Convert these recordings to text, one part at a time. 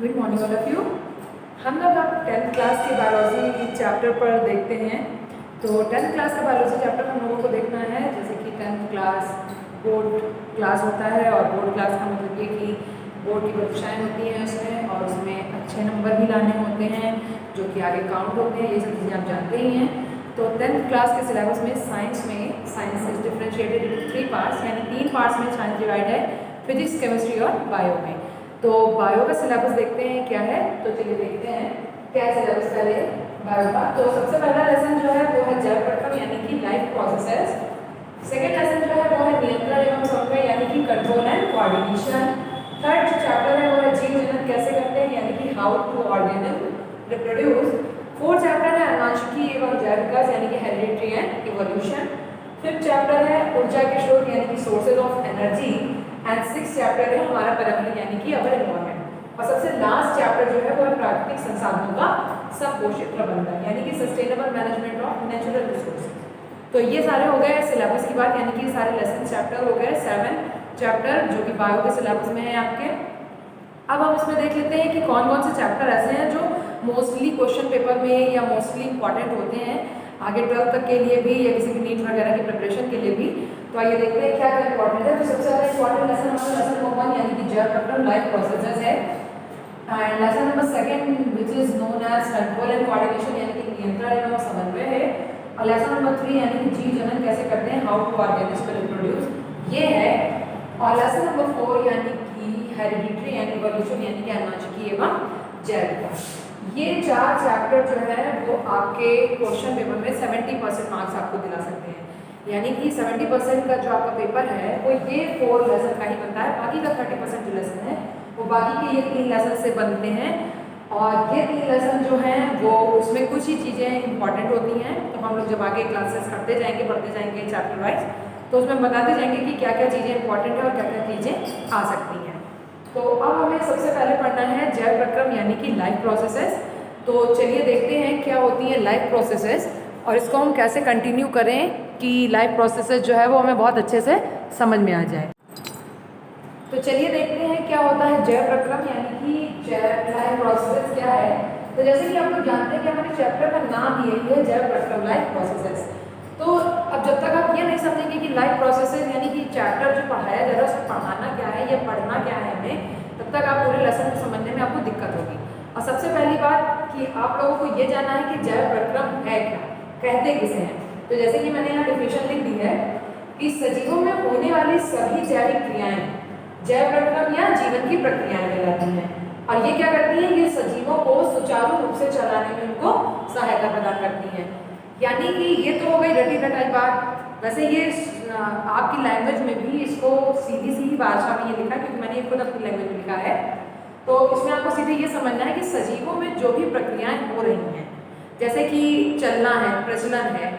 Good morning all of you. हम लोग अब 10th क्लास की बायोलॉजी चैप्टर पर देखते हैं। तो 10th क्लास का बायोलॉजी चैप्टर हम लोगों को देखना है, जैसे कि 10th क्लास बोर्ड क्लास होता है, और बोर्ड क्लास का मतलब ये कि बोर्ड की परीक्षाएँ होती हैं उसमें, और उसमें अच्छे नंबर भी लाने होते हैं जो कि आगे काउंट होते हैं। ये सब चीज़ें आप जानते ही हैं। तो 10th क्लास के सिलेबस में science is differentiated in 3 parts, यानी 3 पार्ट्स में साइंस डिवाइड है, फिजिक्स, केमिस्ट्री और बायो में। तो बायो का सिलेबस देखते हैं क्या है। तो चलिए देखते हैं क्या सिलेबस पहले बायो का। तो सबसे पहला लेसन जो है वो है जैव प्रक्रम यानी कि लाइफ प्रोसेसेस। सेकेंड लेसन जो है वो है नियंत्रण एवं समन्वय यानी कि कंट्रोल एंड कोऑर्डिनेशन। थर्ड जो चैप्टर है वो है जीव जनन कैसे करते हैं यानी कि how to organism reproduce. Fourth chapter है अनुवांशिकी एवं जैव विकास यानी कि heredity and evolution. Fifth chapter है ऊर्जा के स्रोत यानी कि sources of energy. And 6th chapter है हमारा पर्यावरण यानी कि अवर एनवायरनमेंट। और सबसे लास्ट चैप्टर जो है वो है प्राकृतिक संसाधनों का संपोषित प्रबंधन यानी कि sustainable management of natural resources. तो ये सारे हो गए सिलेबस की बात, यानी कि सारे लेसन चैप्टर हो गए 7 चैप्टर जो कि बायो के सिलेबस में है आपके। अब हम इसमें देख लेते हैं कि कौन कौन से चैप्टर ऐसे हैं जो मोस्टली क्वेश्चन पेपर में या मोस्टली इंपॉर्टेंट होते हैं आगे 12th तक के लिए भी, या किसी भी नीट वगैरह की प्रिपरेशन के लिए भी। तो आइए देखते हैं क्या क्या इंपॉर्टेंट है। तो सबसे ज्यादा इंपॉर्टेंट लेसन हमारा लेसन नंबर 1 यानी कि जैव प्रक्रम लाइफ प्रोसेसेस है। And lesson number 2 which is known as control and coordination यानी कि नियंत्रण एवं समन्वय है। और लेसन नंबर 3 यानी कि जीव जनन कैसे करते हैं, हाउ टू ऑर्गेनिज्म रिप्रोड्यूस, ये है। और लेसन नंबर 4 यानी कि हेरिडिटरी एंड इवोल्यूशन यानी कि अनुवांशिकी एवं जैव विकास। ये 4 चैप्टर जो है वो आपके क्वेश्चन पेपर में 70% मार्क्स आपको दिला सकते हैं, यानी कि 70% का जो आपका पेपर है वो ये 4 लेसन का ही बनता है। बाकी का 30% जो लेसन है वो बाकी के ये 3 लेसन से बनते हैं। और ये 3 लेसन जो हैं वो उसमें कुछ ही चीज़ें इंपॉर्टेंट होती हैं। तो हम लोग जब आगे क्लासेस करते जाएंगे, पढ़ते जाएंगे चैप्टर वाइज, तो उसमें बताते जाएंगे कि क्या क्या चीज़ें इंपॉर्टेंट है और क्या क्या चीज़ें आ सकती हैं। तो अब हमें सबसे पहले पढ़ना है जैव प्रक्रम यानी कि लाइफ प्रोसेसेस। तो चलिए देखते हैं क्या होती है लाइफ प्रोसेसेस, और इसको हम कैसे कंटिन्यू करें कि लाइफ प्रोसेसेस जो है वो हमें बहुत अच्छे से समझ में आ जाए। तो चलिए देखते हैं क्या होता है जैव प्रक्रम यानी कि जैव लाइफ प्रोसेसेस क्या है। तो जैसे कि आप लोग जानते हैं कि हमारे चैप्टर का नाम यही है जैव प्रक्रम लाइफ प्रोसेसेस। तो अब जब तक आप ये नहीं समझेंगे कि लाइफ प्रोसेसेस यानी कि चैप्टर जो पढ़ाया जा रहा है उसको पढ़ाना क्या है या पढ़ना क्या है हमें, तब तक आप पूरे लेसन को समझने में आपको दिक्कत होगी। और सबसे पहली बात कि आप लोगों को ये जानना है कि जैव प्रक्रम है क्या, कहते किसे हैं। तो जैसे कि मैंने यहाँ डेफिनेशन लिख दी है कि सजीवों में होने वाली सभी जैविक क्रियाएं जैव प्रक्रम या जीवन की प्रक्रियाएं कहलाती हैं। और ये क्या करती हैं, ये सजीवों को सुचारू रूप से चलाने में उनको सहायता प्रदान करती हैं। यानी कि ये तो हो गई रटी रटाई बात। वैसे ये आपकी लैंग्वेज में भी इसको सीधी सी भाषा में ये लिखा, क्योंकि मैंने खुद अपनी लैंग्वेज में लिखा है। तो इसमें आपको सीधे ये समझना है कि सजीवों में जो भी प्रक्रियाएं हो रही हैं, जैसे कि चलना है, प्रजनन है,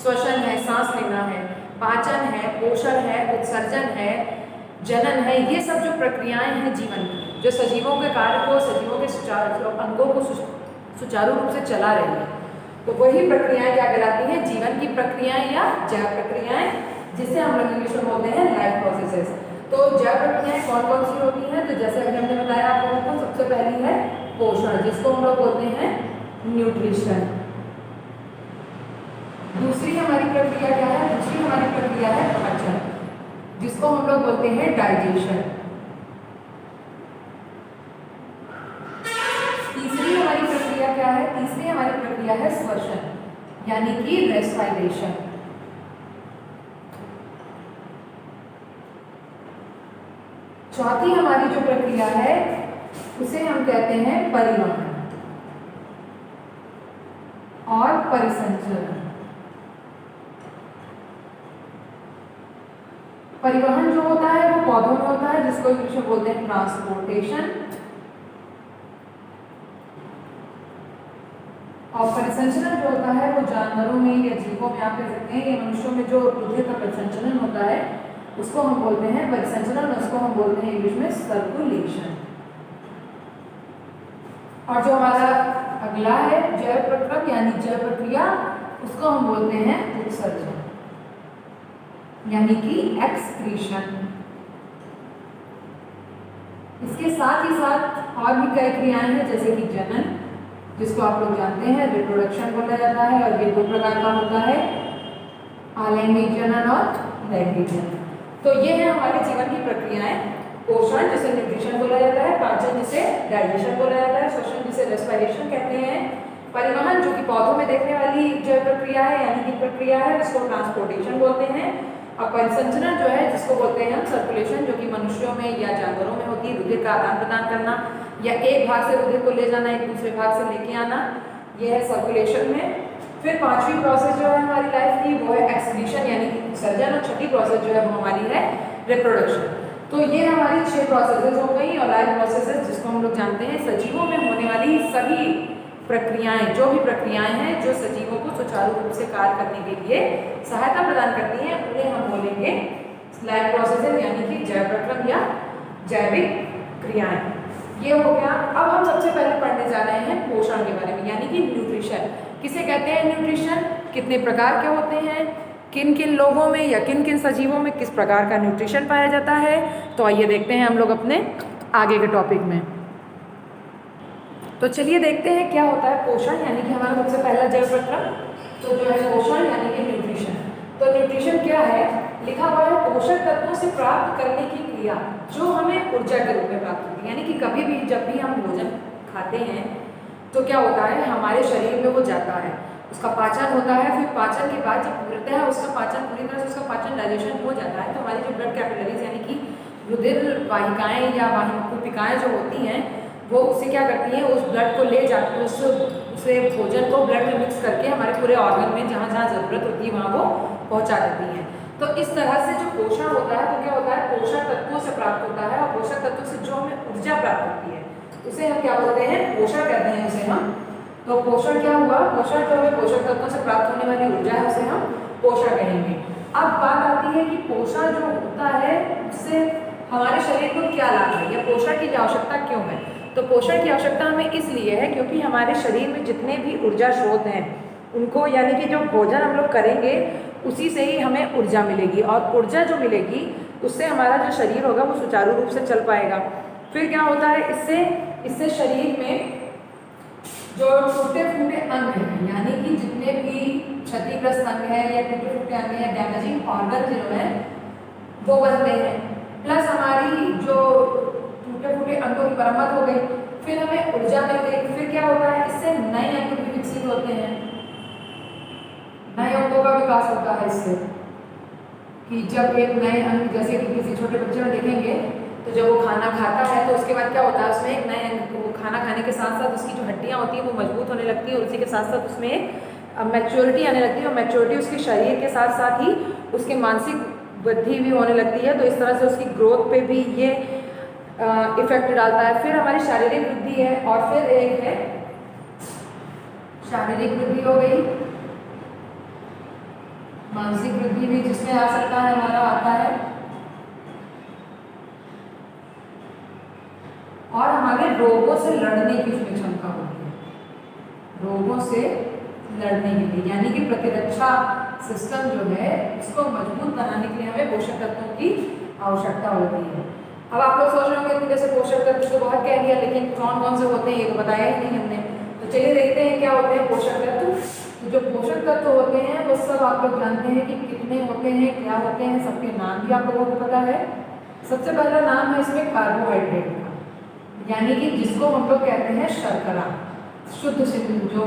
श्वसन है, सांस लेना है, पाचन है, पोषण है, उत्सर्जन है, जनन है, ये सब जो प्रक्रियाएं हैं जीवन की, जो सजीवों के कार्य को, सजीवों के अंगों को सुचारू रूप से चला रही है, तो वही प्रक्रियाएं क्या कहलाती हैं, जीवन की प्रक्रियाएं या जैव प्रक्रियाएं, जिसे हम लोग इंग्लिश में बोलते हैं लाइफ प्रोसेसेस। तो जैव प्रक्रियाएं कौन कौन सी होती हैं, तो जैसे अभी हमने बताया आप लोगों को, सबसे पहली है पोषण, जिसको हम लोग बोलते हैं न्यूट्रिशन। दूसरी हमारी प्रक्रिया क्या है, दूसरी हमारी प्रक्रिया है पाचन, जिसको हम लोग बोलते हैं डाइजेशन। तीसरी हमारी प्रक्रिया क्या है, तीसरी हमारी प्रक्रिया है श्वसन यानी कि रेस्पिरेशन। चौथी हमारी जो प्रक्रिया है उसे हम कहते हैं परिवहन और परिसंचरण। परिवहन जो होता है वो पौधों में होता है, जिसको इंग्लिश में बोलते हैं ट्रांसपोर्टेशन। और परिसंचरण जो होता है वो जानवरों में या जीवों में आप कह सकते हैं, या मनुष्यों में जो दूध का परिसंचरण होता है उसको हम बोलते हैं परिसंचरण, उसको हम बोलते हैं इंग्लिश में सर्कुलेशन। और जो हमारा अगला है जैव प्रक्रम यानी जैव प्रक्रिया, उसको हम बोलते हैं उत्सर्जन यानी कि एक्सक्रीशन। इसके साथ ही साथ और भी कई क्रियाएं हैं, जैसे कि जनन, जिसको आप लोग जानते हैं रिप्रोडक्शन बोला जाता है, और ये 2 प्रकार का होता है, अलैंगिक जनन और लैंगिक जनन। तो ये है हमारे जीवन की प्रक्रियाएं। पोषण जिसे न्यूट्रिशन बोला जाता है, पाचन जिसे डाइजेशन बोला जाता है, श्वसन जिसे रेस्पिरेशन कहते हैं, परिवहन जो कि पौधों में देखने वाली जो प्रक्रिया है यानी कि प्रक्रिया है उसको ट्रांसपोर्टेशन बोलते हैं, और परिसंचरण जो है जिसको बोलते हैं हम सर्कुलेशन, जो कि मनुष्यों में या जानवरों में होती है, रुधिर का आदान प्रदान करना या एक भाग से रुधिर को ले जाना एक दूसरे भाग से लेके आना, ये है सर्कुलेशन में। फिर 5वीं प्रोसेस जो है हमारी लाइफ की वो है एक्सक्रीशन यानी कि विसर्जन, और 6ठी प्रोसेस जो है वो हमारी है रिप्रोडक्शन। तो ये हमारी 6 प्रोसेसेस हो गई, और लाइफ प्रोसेसेस जिसको हम लोग जानते हैं सजीवों में होने वाली सभी प्रक्रियाएं, जो भी प्रक्रियाएं हैं जो सजीवों को सुचारू रूप से कार्य करने के लिए सहायता प्रदान करती हैं, उन्हें हम बोलेंगे लाइफ प्रोसेसेस यानी कि जैव प्रक्रम या जैविक क्रियाएं। ये हो गया। अब हम सबसे पहले पढ़ने जा रहे हैं पोषण के बारे में यानी कि न्यूट्रिशन। किसे कहते हैं न्यूट्रिशन, कितने प्रकार के होते हैं, किन किन लोगों में या किन किन सजीवों में किस प्रकार का न्यूट्रिशन पाया जाता है, तो आइए देखते हैं हम लोग अपने आगे के टॉपिक में। तो चलिए देखते हैं क्या होता है पोषण यानी कि हमारा सबसे पहला जैव प्रक्रम, तो जो है पोषण यानी कि न्यूट्रिशन। तो न्यूट्रिशन क्या है, लिखा हुआ है पोषक तत्वों से प्राप्त करने की क्रिया जो हमें ऊर्जा के रूप में प्राप्त होती है, यानी कि कभी भी जब भी हम भोजन खाते हैं तो क्या होता है हमारे शरीर में वो जाता है, उसका पाचन होता है, फिर पाचन के बाद जब पूर्णतः उसका पाचन पूरी तरह से उसका पाचन डाइजेशन हो जाता है तो हमारी जो ब्लड कैपिलरीज यानी कि रुधिर वाहिकाएं या वाहिकाएं जो होती हैं वो उससे क्या करती हैं, उस ब्लड को ले जाकर उसे भोजन को ब्लड में मिक्स करके हमारे पूरे ऑर्गन में जहाँ जहाँ ज़रूरत होती है वहाँ वो पहुँचा देती हैं। तो इस तरह से जो पोषण होता है तो क्या होता है पोषक तत्वों से प्राप्त होता है, और पोषक तत्वों से जो हमें ऊर्जा प्राप्त होती है उसे हम क्या बोलते हैं, पोषण कहते हैं उसे हम। तो पोषण क्या हुआ, पोषण जो हमें पोषक तत्वों से प्राप्त होने वाली ऊर्जा है उसे हम पोषण कहेंगे। अब बात आती है कि पोषण जो होता है उससे हमारे शरीर को क्या लाभ है या पोषण की आवश्यकता क्यों है। तो पोषण की आवश्यकता हमें इसलिए है क्योंकि हमारे शरीर में जितने भी ऊर्जा स्रोत हैं उनको यानी कि जो भोजन हम लोग करेंगे उसी से ही हमें ऊर्जा मिलेगी, और ऊर्जा जो मिलेगी उससे हमारा जो शरीर होगा वो सुचारू रूप से चल पाएगा। फिर क्या होता है इससे शरीर में जो टूटे फूटे अंग हैं यानी कि जितने भी क्षतिग्रस्त अंग है या टूटे फूटे अंग या डैमेजिंग ऑर्गन जो है वो बनते हैं, प्लस हमारी जो टूटे फूटे अंगों की मरम्मत हो गई, फिर हमें ऊर्जा मिल गई। फिर क्या होता है इससे नए अंग भी विकसित होते हैं, नए अंगों का विकास होता है इससे कि जब एक नए अंग जैसे कि किसी छोटे बच्चे में देखेंगे तो जब वो खाना खाता है तो उसके बाद क्या होता है उसमें एक नए अंग, वो खाना खाने के साथ साथ उसकी जो हड्डियाँ होती हैं वो मजबूत होने लगती है, और उसी के साथ साथ उसमें एक मैच्योरिटी आने लगती है, और मैच्योरिटी उसके शरीर के साथ साथ ही उसके मानसिक वृद्धि भी होने लगती है। तो इस तरह से उसकी ग्रोथ पे भी ये इफेक्ट डालता है। फिर हमारी शारीरिक वृद्धि है, और फिर एक है शारीरिक वृद्धि हो गई, मानसिक वृद्धि भी जिसमें आ सकता है हमारा आता है, और हमारे रोगों से लड़ने की उसमें क्षमता होती है, रोगों से लड़ने के लिए यानी कि प्रतिरक्षा सिस्टम जो है इसको मजबूत बनाने के लिए हमें पोषक तत्वों की आवश्यकता होती है। अब आप लोग सोच रहे होंगे कि जैसे पोषक तत्व तो बहुत कह दिया लेकिन कौन कौन से होते हैं ये तो बताया ही नहीं हमने, तो चलिए देखते हैं क्या होते हैं पोषक तत्व। तो जो पोषक तत्व होते हैं वो सब आप लोग जानते हैं कि कितने होते हैं, क्या होते हैं, सबके नाम भी आप लोगों को पता है। सबसे पहला नाम है इसमें कार्बोहाइड्रेट का, यानी कि जिसको हम लोग कहते हैं शर्करा, शुद्ध सिंधु जो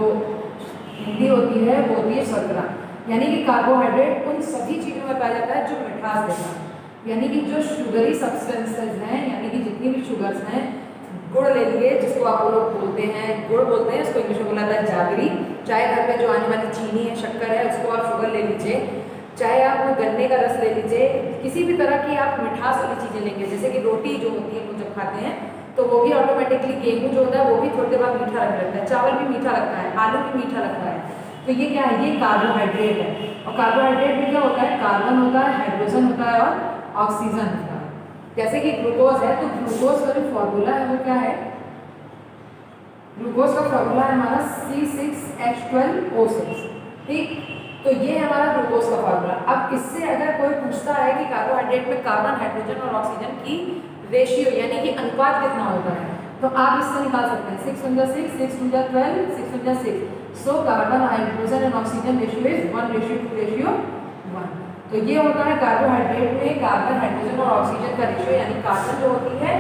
हिंदी होती है वो होती है शर्करा, यानी कि कार्बोहाइड्रेट उन सभी चीज़ों में पाया जाता है जो मिठास देता है, यानी कि जो शुगरी सब्सटेंसेज हैं यानी कि जितनी भी शुगर्स हैं, गुड़ ले लिए जिसको आप लोग बोलते हैं गुड़ बोलते हैं, इसको इंग्लिश में बोला जाता है जागरी, चाहे घर पे जो आने वाली चीनी है शक्कर है उसको आप शुगर ले लीजिए, चाहे आप गन्ने का रस ले लीजिए, किसी भी तरह की आप मिठास वाली चीज़ें लेंगे, जैसे कि रोटी जो होती है वो जब खाते हैं तो वो भी ऑटोमेटिकली गेहूँ जो होता है वो भी थोड़ी देर बाद मीठा लगने लगता है, चावल भी मीठा लगता है, आलू भी मीठा लगता है। तो ये क्या है, ये कार्बोहाइड्रेट है, और कार्बोहाइड्रेट में क्या होता है, कार्बन होता है, हाइड्रोजन होता है और ऑक्सीजन होता है। जैसे कि ग्लूकोज है तो ग्लूकोज का जो फॉर्मूला है वो क्या है, ग्लूकोज का फॉर्मूला है हमारा C6H12O6, ठीक। तो ये है हमारा ग्लूकोज का फॉर्मूला। अब इससे अगर कोई पूछता है कि कार्बोहाइड्रेट में कार्बन, हाइड्रोजन और ऑक्सीजन की रेशियो यानी कि अनुपात कितना होता है, तो आप इससे निकाल सकते हैं 6 × 6, 6 × 12, 6 × 6। So carbon hydrogen and oxygen ratio is 1:2:1। तो ये होता है कार्बोहाइड्रेट में कार्बन हाइड्रोजन और ऑक्सीजन का रेशियो, यानी कार्बन जो होती है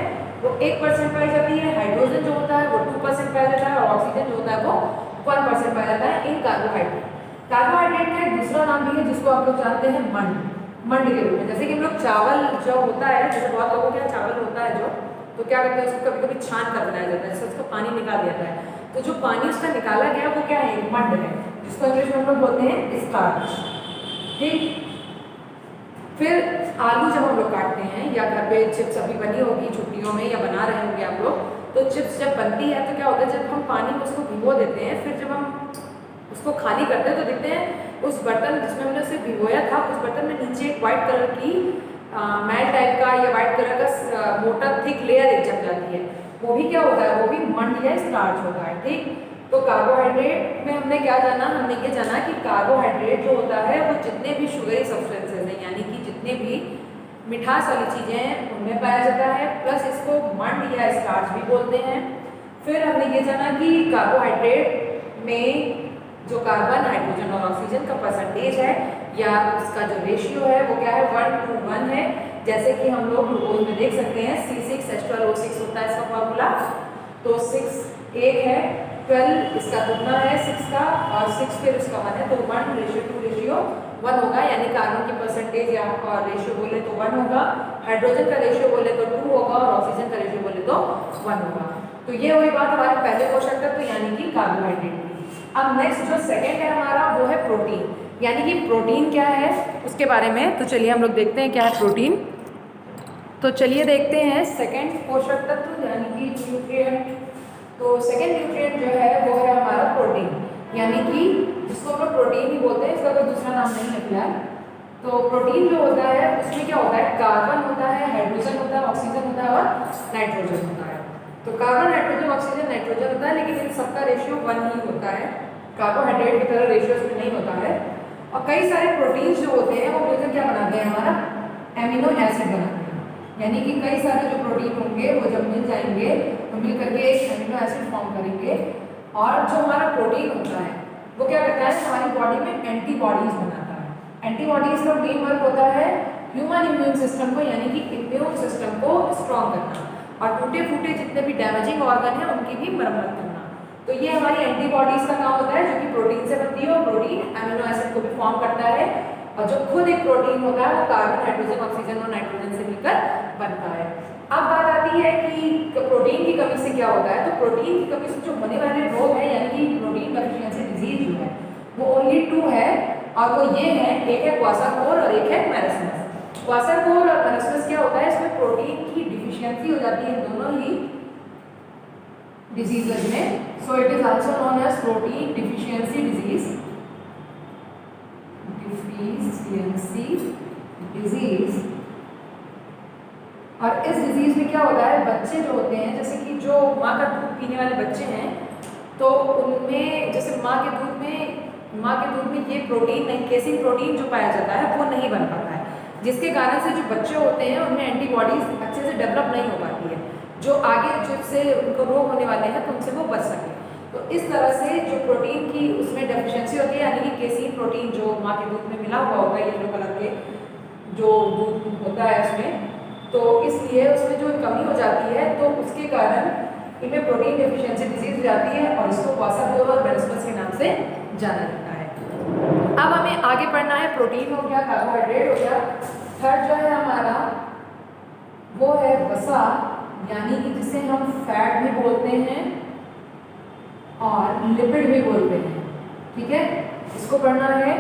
वो 1% पाई जाती है, हाइड्रोजन जो होता है वो 2% पाया जाता है और ऑक्सीजन जो होता है वो 1% पाया जाता है इन कार्बोहाइड्रेट। कार्बोहाइड्रेट का एक दूसरा नाम भी है जिसको आप लोग जानते हैं मंड के रूप में। जैसे कि हम लोग चावल जो होता है, जैसे बहुत लोगों के यहाँ चावल होता है जो, तो क्या करते हैं उसको कभी कभी छान कर बनाया जाता है, जैसे उसका पानी निकाल दिया जाता है, तो जो पानी उसका निकाला गया वो क्या है, मंड है, जिसको इंग्लिश में हम लोग बोलते हैं स्टार्च। ठीक, फिर आलू जब हम लोग काटते हैं या घर पे चिप्स अभी बनी होगी छुट्टियों में या बना रहे होंगे आप लोग, तो चिप्स जब बनती है तो क्या होता है, जब हम पानी में उसको भिगो देते हैं, फिर जब हम उसको खाली करते हैं तो देखते हैं उस बर्तन जिसमें हमने उसे भिगोया था उस बर्तन में नीचे एक वाइट कलर की मैट टाइप का या वाइट कलर का मोटा थिक लेयर एक जम जाती है, वो भी क्या होता है, वो भी मंड या स्टार्च होता है। ठीक, तो कार्बोहाइड्रेट में हमने क्या जाना, हमने ये जाना कि कार्बोहाइड्रेट जो होता है वो जितने भी शुगरी सब्सटेंसेस हैं, यानी कि जितने भी मिठास वाली चीज़ें हैं उनमें पाया जाता है, प्लस इसको मंड या स्टार्च भी बोलते हैं। फिर हमने ये जाना कि कार्बोहाइड्रेट में जो कार्बन हाइड्रोजन और ऑक्सीजन का परसेंटेज है या उसका जो रेशियो है वो क्या है, 1:1 है। जैसे कि हम लोग ग्लूकोज में देख सकते हैं C6H12O6 होता है इसका फॉर्मूला, तो 6 एक है, 12 इसका दुगना है 6 का और 6 फिर उसका 1 है, तो 1:2:1 होगा, यानी कार्बन की परसेंटेज या और रेशियो बोले तो 1 होगा, हाइड्रोजन का रेशियो बोले तो 2 होगा और ऑक्सीजन का रेशियो बोले तो 1 होगा। तो ये हुई बात हमारे पहले पोषक तत्व यानी कि कार्बोहाइड्रेट की। अब नेक्स्ट जो सेकंड है हमारा वो है प्रोटीन, यानी कि प्रोटीन क्या है उसके बारे में, तो चलिए हम लोग देखते हैं क्या है प्रोटीन। तो चलिए देखते हैं सेकंड पोषक तत्व यानी कि न्यूट्रिएंट। तो सेकंड न्यूट्रिएंट जो है वो है हमारा प्रोटीन, यानी कि जिसको हम लोग प्रोटीन ही बोलते हैं, इसका कोई दूसरा नाम नहीं है फिलहाल। तो प्रोटीन जो होता है उसमें क्या होता है, कार्बन होता है, हाइड्रोजन होता है, ऑक्सीजन होता है और नाइट्रोजन होता है। तो कार्बन हाइड्रोजन ऑक्सीजन नाइट्रोजन होता है, लेकिन इन सबका रेशियो 1 ही होता है, कार्बोहाइड्रेट की तरह रेशियो इसमें नहीं होता है। और कई सारे प्रोटीन्स जो होते हैं वो मिलकर क्या बनाते हैं, हमारा एमिनो एसिड बनाते हैं, यानी कि कई सारे जो प्रोटीन होंगे वो जब मिल जाएंगे तो मिल करके एक एमिनो एसिड फॉर्म करेंगे, और जो हमारा प्रोटीन होता है वो क्या करता है, हमारी बॉडी में एंटीबॉडीज बनाता है। एंटीबॉडीज का मेन वर्क होता है ह्यूमन इम्यून सिस्टम को, यानी कि इम्यून सिस्टम को स्ट्रॉन्ग करना और टूटे फूटे जितने भी डैमेजिंग ऑर्गन है उनकी भी मरम्मत करना। तो ये हमारी एंटीबॉडीज का काम होता है जो कि प्रोटीन से बनती है, और प्रोटीन एमिनो एसिड को भी फॉर्म करता है, और जो खुद एक प्रोटीन होता है वो कार्बन हाइड्रोजन ऑक्सीजन और नाइट्रोजन से मिलकर बनता है। अब बात आती है कि प्रोटीन की कमी से क्या होता है, तो प्रोटीन की कमी से जो होने वाले रोग है यानी कि प्रोटीन डेफिशिएंसी डिजीज जो है वो ओनली 2 है, और वो ये है, एक है क्वासाकोर और एक है मैरस्मस। क्वासाकोर और मैरस्मस क्या होता है, इसमें प्रोटीन की डिफिशियंसी हो जाती है दोनों ही डिजीजेज में, so it is also known as protein deficiency disease, disease. और इस डिजीज में क्या होता है, बच्चे जो होते हैं, जैसे कि जो माँ का दूध पीने वाले बच्चे हैं, तो उनमें जैसे माँ के दूध में ये प्रोटीन नहीं, केसिन प्रोटीन जो पाया जाता है वो नहीं बन पाता है, जिसके कारण से जो बच्चे होते हैं उनमें एंटीबॉडीज अच्छे से डेवलप नहीं हो पाती है, जो आगे जिससे उनको रोग होने वाले हैं तो उनसे वो बच सके। तो इस तरह से जो प्रोटीन की उसमें डेफिशिएंसी होती है, यानी कि केसिन प्रोटीन जो माँ के दूध में मिला हुआ होता है, येलो कलर के जो दूध होता है उसमें, तो इसलिए उसमें जो कमी हो जाती है तो उसके कारण इनमें प्रोटीन डेफिशिएंसी डिजीज हो जाती है, और इसको क्वासाकोर और मैरस्मस के नाम से जाना जाता है। अब हमें आगे पढ़ना है, प्रोटीन हो गया, कार्बोहाइड्रेट हो गया, थर्ड जो है हमारा वो है वसा, यानी कि जिसे हम फैट भी बोलते हैं और लिपिड भी बोलते हैं। ठीक है, इसको पढ़ना है।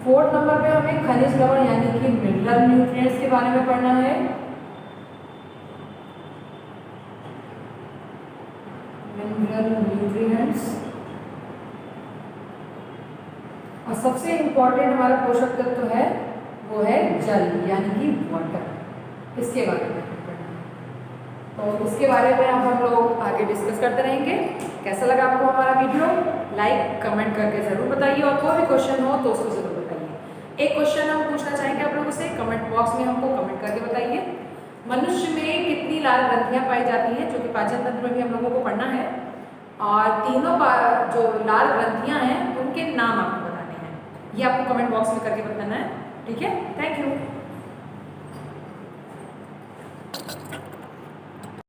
4th नंबर पे हमें खनिज लवण यानी कि मिनरल न्यूट्रिएंट्स के बारे में पढ़ना है। मिनरल न्यूट्रिएंट्स, और सबसे इंपॉर्टेंट हमारा पोषक तत्व है वो है जल यानी कि वाटर, इसके बारे में पढ़ना है। तो इसके बारे में अब हम लोग आगे डिस्कस करते रहेंगे। कैसा लगा आपको हमारा वीडियो, लाइक कमेंट करके ज़रूर बताइए, और कोई भी क्वेश्चन हो तो उसको ज़रूर बताइए। एक क्वेश्चन हम पूछना चाहेंगे आप लोगों से, कमेंट बॉक्स में हमको कमेंट करके बताइए। मनुष्य में कितनी लाल ग्रंथियाँ पाई जाती हैं, जो कि पाचन तंत्र में भी हम लोगों को पढ़ना है। और तीनों जो लाल ग्रंथियाँ हैं उनके नाम आपको बताने हैं, ये आपको कमेंट बॉक्स में करके बताना है। ठीक है।